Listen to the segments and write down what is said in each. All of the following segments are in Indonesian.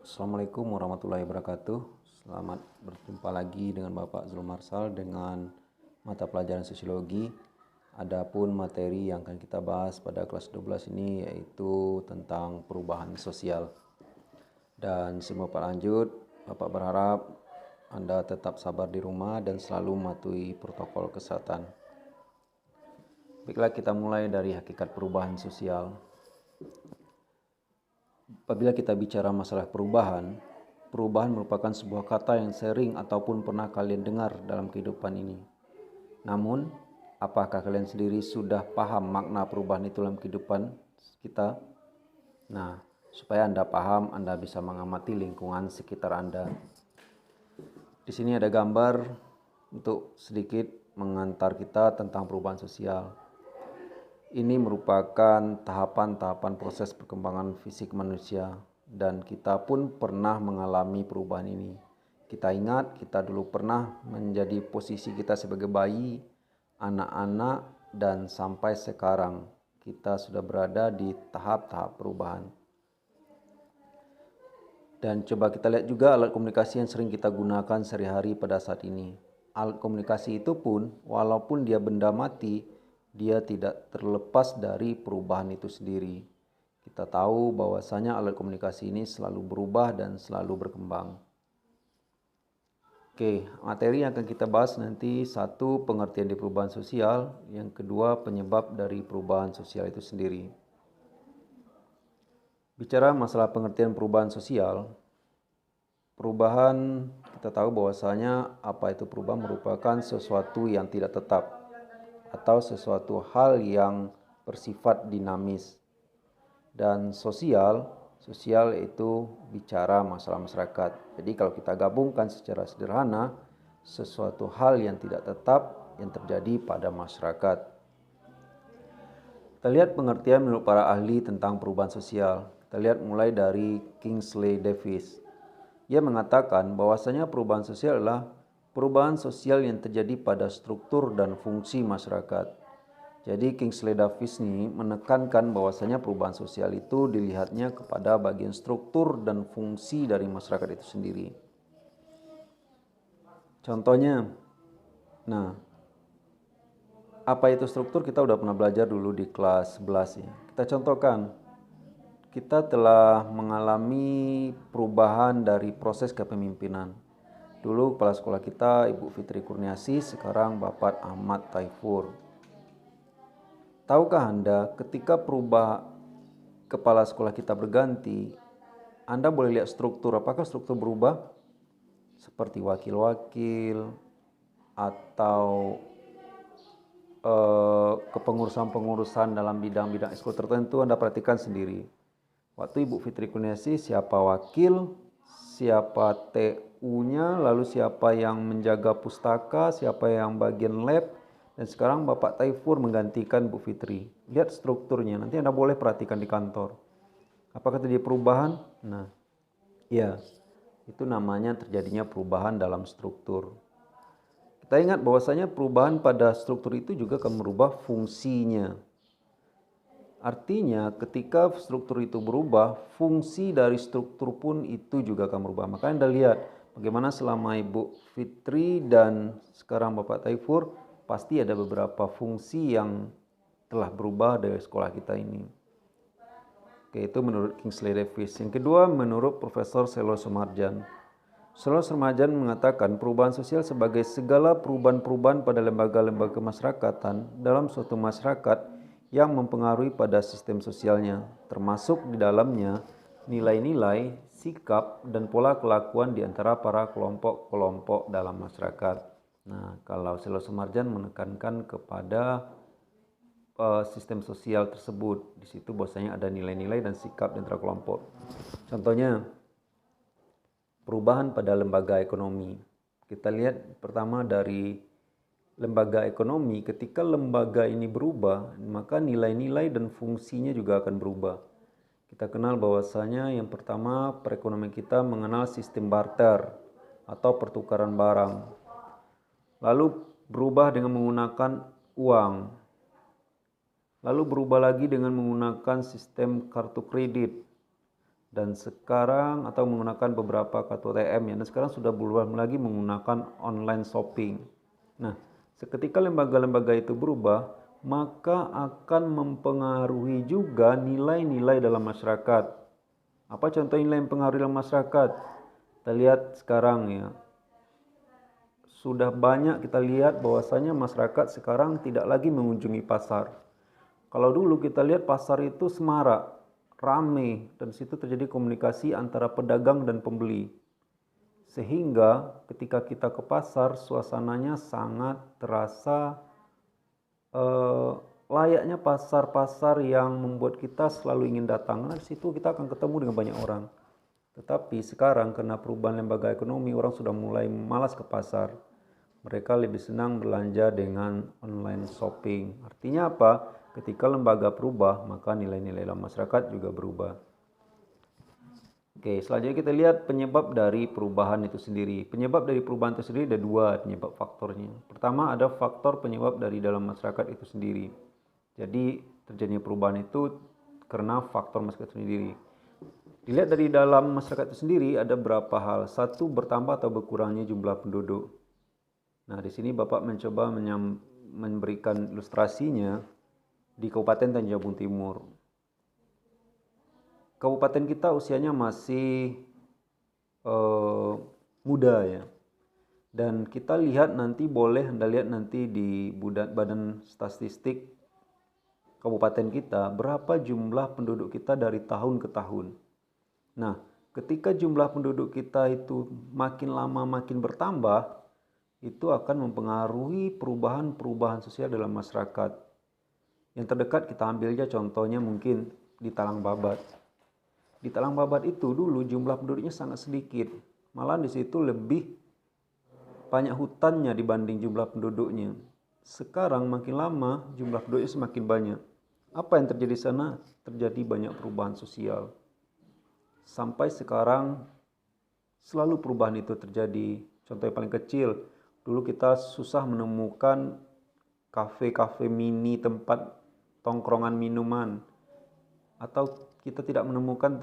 Assalamualaikum warahmatullahi wabarakatuh. Selamat berjumpa lagi dengan Bapak Zul Marsal dengan mata pelajaran sosiologi. Adapun materi yang akan kita bahas pada kelas 12 ini yaitu tentang perubahan sosial. Dan sebelum Bapak lanjut, Bapak berharap Anda tetap sabar di rumah dan selalu mematuhi protokol kesehatan. Baiklah, kita mulai dari hakikat perubahan sosial. Apabila kita bicara masalah perubahan merupakan sebuah kata yang sering ataupun pernah kalian dengar dalam kehidupan ini. Namun, apakah kalian sendiri sudah paham makna perubahan itu dalam kehidupan kita? Nah, supaya Anda paham, Anda bisa mengamati lingkungan sekitar Anda. Di sini ada gambar untuk sedikit mengantar kita tentang perubahan sosial. Ini merupakan tahapan-tahapan proses perkembangan fisik manusia dan kita pun pernah mengalami perubahan ini. Kita ingat kita dulu pernah menjadi posisi kita sebagai bayi, anak-anak, dan sampai sekarang kita sudah berada di tahap-tahap perubahan. Dan coba kita lihat juga alat komunikasi yang sering kita gunakan sehari-hari pada saat ini. Alat komunikasi itu pun walaupun dia benda mati, dia tidak terlepas dari perubahan itu sendiri. Kita tahu bahwasanya alat komunikasi ini selalu berubah dan selalu berkembang. Oke, materi yang akan kita bahas nanti, satu, pengertian di perubahan sosial, yang kedua, penyebab dari perubahan sosial itu sendiri. Bicara masalah pengertian perubahan sosial, perubahan kita tahu bahwasanya apa itu perubahan merupakan sesuatu yang tidak tetap atau sesuatu hal yang bersifat dinamis. Dan sosial itu bicara masalah masyarakat. Jadi kalau kita gabungkan secara sederhana, sesuatu hal yang tidak tetap yang terjadi pada masyarakat. Kita lihat pengertian menurut para ahli tentang perubahan sosial. Kita lihat mulai dari Kingsley Davis. Ia mengatakan bahwasanya perubahan sosial adalah perubahan sosial yang terjadi pada struktur dan fungsi masyarakat. Jadi Kingsley Davis ini menekankan bahwasanya perubahan sosial itu dilihatnya kepada bagian struktur dan fungsi dari masyarakat itu sendiri. Contohnya, apa itu struktur kita udah pernah belajar dulu di kelas 11 ya. Kita contohkan, kita telah mengalami perubahan dari proses kepemimpinan. Dulu kepala sekolah kita Ibu Fitri Kurniasi, sekarang Bapak Ahmad Taifur. Tahukah Anda ketika kepala sekolah kita berganti, Anda boleh lihat struktur, apakah struktur berubah? Seperti wakil-wakil atau kepengurusan-pengurusan dalam bidang-bidang ekskul tertentu Anda perhatikan sendiri. Waktu Ibu Fitri Kurniasi siapa wakil, siapa TU-nya, lalu siapa yang menjaga pustaka, siapa yang bagian lab, dan sekarang Bapak Taifur menggantikan Bu Fitri. Lihat strukturnya, nanti Anda boleh perhatikan di kantor. Apakah terjadi perubahan? Nah, ya, itu namanya terjadinya perubahan dalam struktur. Kita ingat bahwasanya perubahan pada struktur itu juga akan merubah fungsinya. Artinya ketika struktur itu berubah, fungsi dari struktur pun itu juga akan berubah. Makanya Anda lihat bagaimana selama Ibu Fitri dan sekarang Bapak Taifur, pasti ada beberapa fungsi yang telah berubah dari sekolah kita ini. Oke, itu menurut Kingsley Davis. Yang kedua, menurut Profesor Selo Sumarjan. Selo Sumarjan mengatakan perubahan sosial sebagai segala perubahan-perubahan pada lembaga-lembaga kemasyarakatan dalam suatu masyarakat yang mempengaruhi pada sistem sosialnya, termasuk di dalamnya nilai-nilai, sikap, dan pola kelakuan di antara para kelompok-kelompok dalam masyarakat. Nah, kalau Selo Sumarjan menekankan kepada sistem sosial tersebut, di situ bahwasanya ada nilai-nilai dan sikap di antara kelompok. Contohnya, perubahan pada lembaga ekonomi. Kita lihat pertama dari lembaga ekonomi, ketika lembaga ini berubah, maka nilai-nilai dan fungsinya juga akan berubah. Kita kenal bahwasanya yang pertama perekonomian kita mengenal sistem barter atau pertukaran barang. Lalu berubah dengan menggunakan uang. Lalu berubah lagi dengan menggunakan sistem kartu kredit. dan sekarang atau menggunakan beberapa kartu ATM ya, dan sekarang sudah berubah lagi menggunakan online shopping. Nah, seketika lembaga-lembaga itu berubah, maka akan mempengaruhi juga nilai-nilai dalam masyarakat. Apa contoh nilai yang mempengaruhi dalam masyarakat? Kita lihat sekarang ya, sudah banyak kita lihat bahwasanya masyarakat sekarang tidak lagi mengunjungi pasar. Kalau dulu kita lihat pasar itu semarak, rame, dan situ terjadi komunikasi antara pedagang dan pembeli. Sehingga ketika kita ke pasar, suasananya sangat terasa layaknya pasar-pasar yang membuat kita selalu ingin datang. Karena di situ kita akan ketemu dengan banyak orang. Tetapi sekarang karena perubahan lembaga ekonomi, orang sudah mulai malas ke pasar. Mereka lebih senang belanja dengan online shopping. Artinya apa? Ketika lembaga berubah, maka nilai-nilai dalam masyarakat juga berubah. Oke, selanjutnya kita lihat penyebab dari perubahan itu sendiri. Penyebab dari perubahan itu sendiri ada dua penyebab faktornya. Pertama ada faktor penyebab dari dalam masyarakat itu sendiri. Jadi terjadinya perubahan itu karena faktor masyarakat sendiri. Dilihat dari dalam masyarakat itu sendiri ada berapa hal. Satu, bertambah atau berkurangnya jumlah penduduk. Nah, di sini Bapak mencoba memberikan ilustrasinya di Kabupaten Tanjung Jabung Timur. Kabupaten kita usianya masih muda ya. Dan kita lihat nanti, boleh Anda lihat nanti di Badan Statistik Kabupaten kita, berapa jumlah penduduk kita dari tahun ke tahun. Nah, ketika jumlah penduduk kita itu makin lama makin bertambah, itu akan mempengaruhi perubahan-perubahan sosial dalam masyarakat. Yang terdekat kita ambil aja contohnya mungkin di Talang Babat. Di Talang Babat itu dulu jumlah penduduknya sangat sedikit. Malah di situ lebih banyak hutannya dibanding jumlah penduduknya. Sekarang makin lama jumlah penduduknya semakin banyak. Apa yang terjadi di sana? Terjadi banyak perubahan sosial. Sampai sekarang selalu perubahan itu terjadi. Contoh yang paling kecil, dulu kita susah menemukan kafe-kafe mini, tempat tongkrongan minuman, atau kita tidak menemukan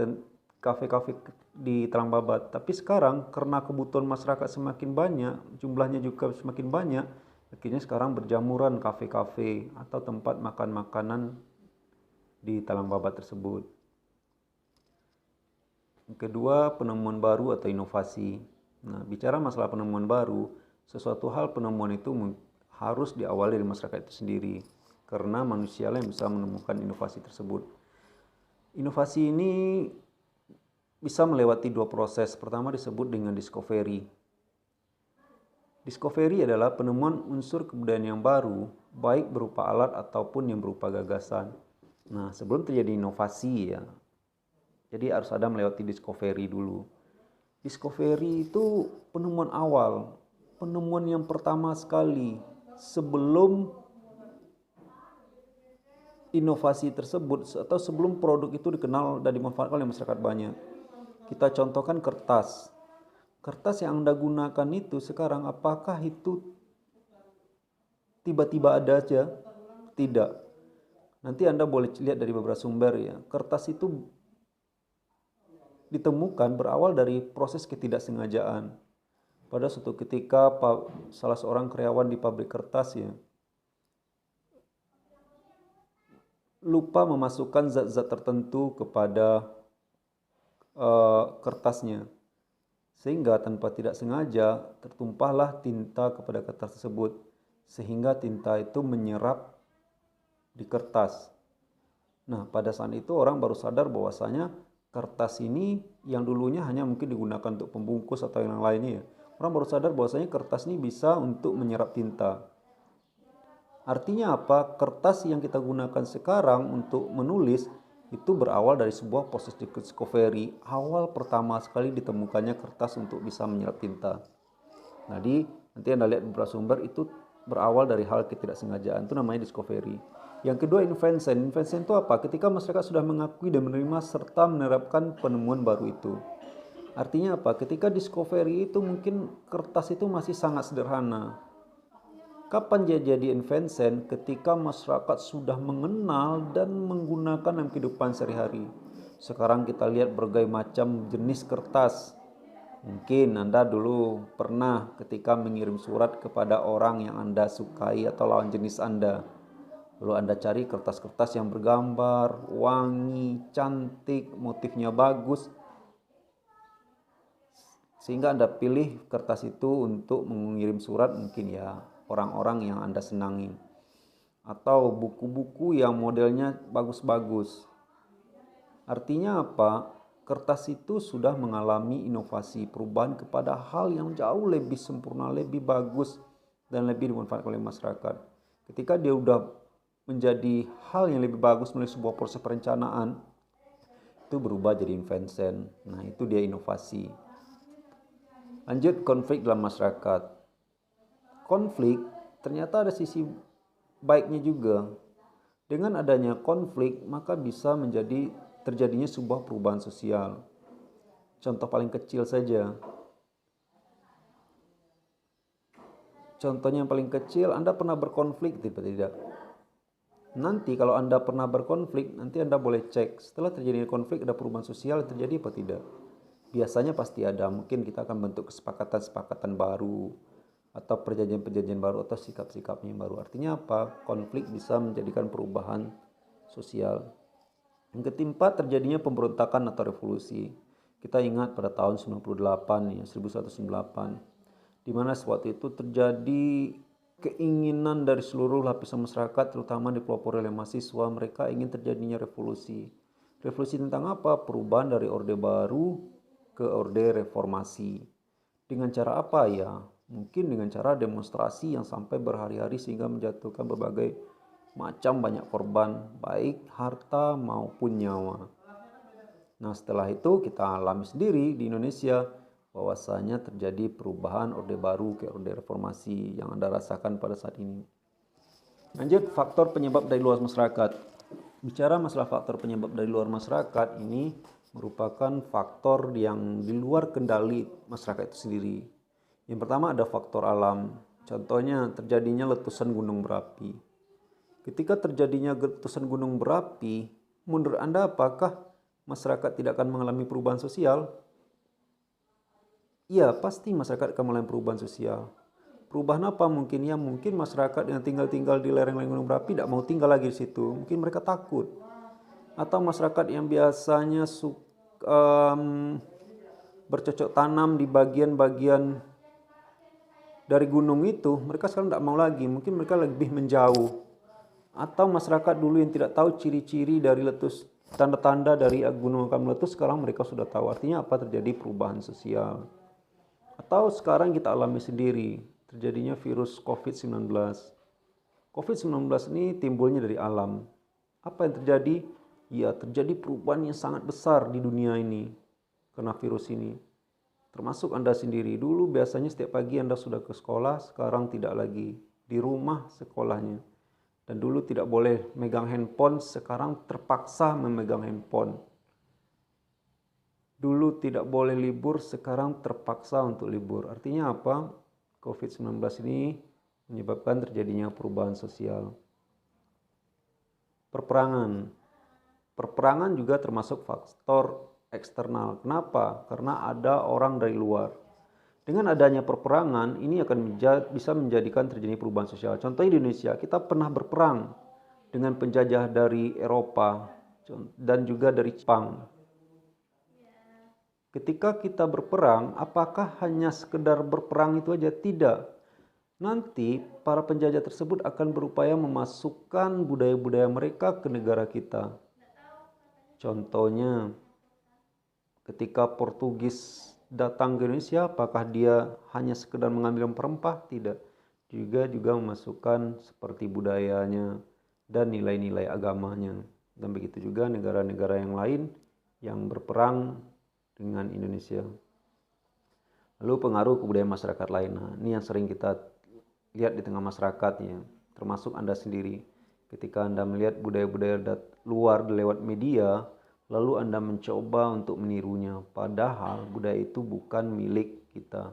kafe-kafe di Talang Babat. Tapi sekarang karena kebutuhan masyarakat semakin banyak, jumlahnya juga semakin banyak, akhirnya sekarang berjamuran kafe-kafe atau tempat makan makanan di Talang Babat tersebut. Yang kedua, penemuan baru atau inovasi. Nah, bicara masalah penemuan baru, sesuatu hal penemuan itu harus diawali dari masyarakat itu sendiri, karena manusialah yang bisa menemukan inovasi tersebut. Inovasi ini bisa melewati dua proses. Pertama disebut dengan discovery. Discovery adalah penemuan unsur kebudayaan yang baru, baik berupa alat ataupun yang berupa gagasan. Nah, sebelum terjadi inovasi ya, jadi harus ada melewati discovery dulu. Discovery itu penemuan awal, penemuan yang pertama sekali sebelum inovasi tersebut atau sebelum produk itu dikenal dan dimanfaatkan oleh masyarakat banyak. Kita contohkan kertas. Kertas yang Anda gunakan itu sekarang apakah itu tiba-tiba ada aja? Tidak. Nanti Anda boleh lihat dari beberapa sumber ya. Kertas itu ditemukan berawal dari proses ketidaksengajaan. Pada suatu ketika salah seorang karyawan di pabrik kertas ya lupa memasukkan zat-zat tertentu kepada kertasnya, sehingga tanpa tidak sengaja tertumpahlah tinta kepada kertas tersebut, sehingga tinta itu menyerap di kertas. Nah, pada saat itu orang baru sadar bahwasanya kertas ini yang dulunya hanya mungkin digunakan untuk pembungkus atau yang lainnya. Orang baru sadar bahwasanya kertas ini bisa untuk menyerap tinta. Artinya apa? Kertas yang kita gunakan sekarang untuk menulis itu berawal dari sebuah proses discovery. Awal pertama sekali ditemukannya kertas untuk bisa menyerap tinta. Jadi nanti Anda lihat beberapa sumber itu berawal dari hal ketidaksengajaan, itu namanya discovery. Yang kedua invention. Invention itu apa? Ketika masyarakat sudah mengakui dan menerima serta menerapkan penemuan baru itu. Artinya apa? Ketika discovery itu mungkin kertas itu masih sangat sederhana. Kapan dia jadi invention? Ketika masyarakat sudah mengenal dan menggunakan dalam kehidupan sehari-hari. Sekarang kita lihat berbagai macam jenis kertas. Mungkin Anda dulu pernah ketika mengirim surat kepada orang yang Anda sukai atau lawan jenis Anda. Lalu Anda cari kertas-kertas yang bergambar, wangi, cantik, motifnya bagus. Sehingga Anda pilih kertas itu untuk mengirim surat mungkin ya orang-orang yang Anda senangi. Atau buku-buku yang modelnya bagus-bagus. Artinya apa? Kertas itu sudah mengalami inovasi perubahan kepada hal yang jauh lebih sempurna, lebih bagus, dan lebih dimanfaatkan oleh masyarakat. Ketika dia sudah menjadi hal yang lebih bagus melalui sebuah proses perencanaan, itu berubah jadi invention. Nah, itu dia inovasi. Lanjut, konflik dalam masyarakat. Konflik ternyata ada sisi baiknya juga. Dengan adanya konflik, maka bisa menjadi terjadinya sebuah perubahan sosial. Contoh paling kecil saja. Contohnya yang paling kecil, Anda pernah berkonflik tidak? Nanti kalau Anda pernah berkonflik, nanti Anda boleh cek setelah terjadi konflik ada perubahan sosial terjadi apa tidak. Biasanya pasti ada, mungkin kita akan bentuk kesepakatan-kesepakatan baru atau perjanjian-perjanjian baru atau sikap-sikapnya baru. Artinya apa? Konflik bisa menjadikan perubahan sosial. Yang keempat, terjadinya pemberontakan atau revolusi. Kita ingat pada tahun 98 ya, 1198, di mana waktu itu terjadi keinginan dari seluruh lapisan masyarakat, terutama dipelopori oleh mahasiswa. Mereka ingin terjadinya revolusi. Revolusi tentang apa? Perubahan dari Orde Baru ke Orde Reformasi. Dengan cara apa ya? Mungkin dengan cara demonstrasi yang sampai berhari-hari sehingga menjatuhkan berbagai macam banyak korban, baik harta maupun nyawa. Nah, setelah itu kita alami sendiri di Indonesia bahwasanya terjadi perubahan Orde Baru ke Orde Reformasi yang Anda rasakan pada saat ini. Lanjut, faktor penyebab dari luar masyarakat. Bicara masalah faktor penyebab dari luar masyarakat, ini merupakan faktor yang di luar kendali masyarakat itu sendiri. Yang pertama ada faktor alam. Contohnya terjadinya letusan gunung berapi. Ketika terjadinya letusan gunung berapi, menurut Anda apakah masyarakat tidak akan mengalami perubahan sosial? Iya, pasti masyarakat akan mengalami perubahan sosial. Perubahan apa mungkin? Ya mungkin masyarakat yang tinggal di lereng-lereng gunung berapi tidak mau tinggal lagi di situ. Mungkin mereka takut. Atau masyarakat yang biasanya bercocok tanam di bagian-bagian dari gunung itu, mereka sekarang tidak mau lagi. Mungkin mereka lebih menjauh. Atau masyarakat dulu yang tidak tahu ciri-ciri dari letus, tanda-tanda dari gunung akan meletus, sekarang mereka sudah tahu. Artinya apa? Terjadi perubahan sosial. Atau sekarang kita alami sendiri, terjadinya virus COVID-19. COVID-19 ini timbulnya dari alam. Apa yang terjadi? Ya, terjadi perubahan yang sangat besar di dunia ini karena virus ini. Termasuk Anda sendiri. Dulu biasanya setiap pagi Anda sudah ke sekolah, sekarang tidak lagi. Di rumah sekolahnya. Dan dulu tidak boleh megang handphone, sekarang terpaksa memegang handphone. Dulu tidak boleh libur, sekarang terpaksa untuk libur. Artinya apa? COVID-19 ini menyebabkan terjadinya perubahan sosial. Perperangan. Perperangan juga termasuk faktor eksternal. Kenapa? Karena ada orang dari luar. Dengan adanya perperangan, ini akan bisa menjadikan terjadi perubahan sosial. Contoh di Indonesia, kita pernah berperang dengan penjajah dari Eropa dan juga dari Jepang. Ketika kita berperang, apakah hanya sekedar berperang itu aja? Tidak. Nanti para penjajah tersebut akan berupaya memasukkan budaya-budaya mereka ke negara kita. Contohnya, ketika Portugis datang ke Indonesia, apakah dia hanya sekedar mengambil rempah? Tidak. Juga memasukkan seperti budayanya dan nilai-nilai agamanya. Dan begitu juga negara-negara yang lain yang berperang dengan Indonesia. Lalu pengaruh kebudayaan masyarakat lain. Nah, ini yang sering kita lihat di tengah masyarakat ya, termasuk Anda sendiri. Ketika Anda melihat budaya-budaya luar lewat media, lalu Anda mencoba untuk menirunya, padahal budaya itu bukan milik kita.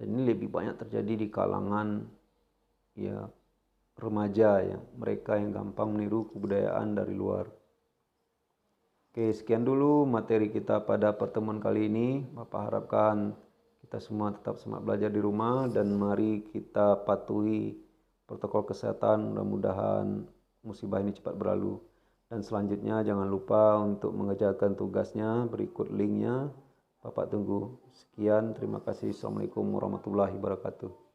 Dan ini lebih banyak terjadi di kalangan ya remaja ya, mereka yang gampang meniru kebudayaan dari luar. Oke, sekian dulu materi kita pada pertemuan kali ini. Bapak harapkan kita semua tetap semangat belajar di rumah dan mari kita patuhi protokol kesehatan. Mudah-mudahan musibah ini cepat berlalu. Dan selanjutnya jangan lupa untuk mengerjakan tugasnya, berikut linknya. Bapak tunggu. Sekian, terima kasih. Assalamualaikum warahmatullahi wabarakatuh.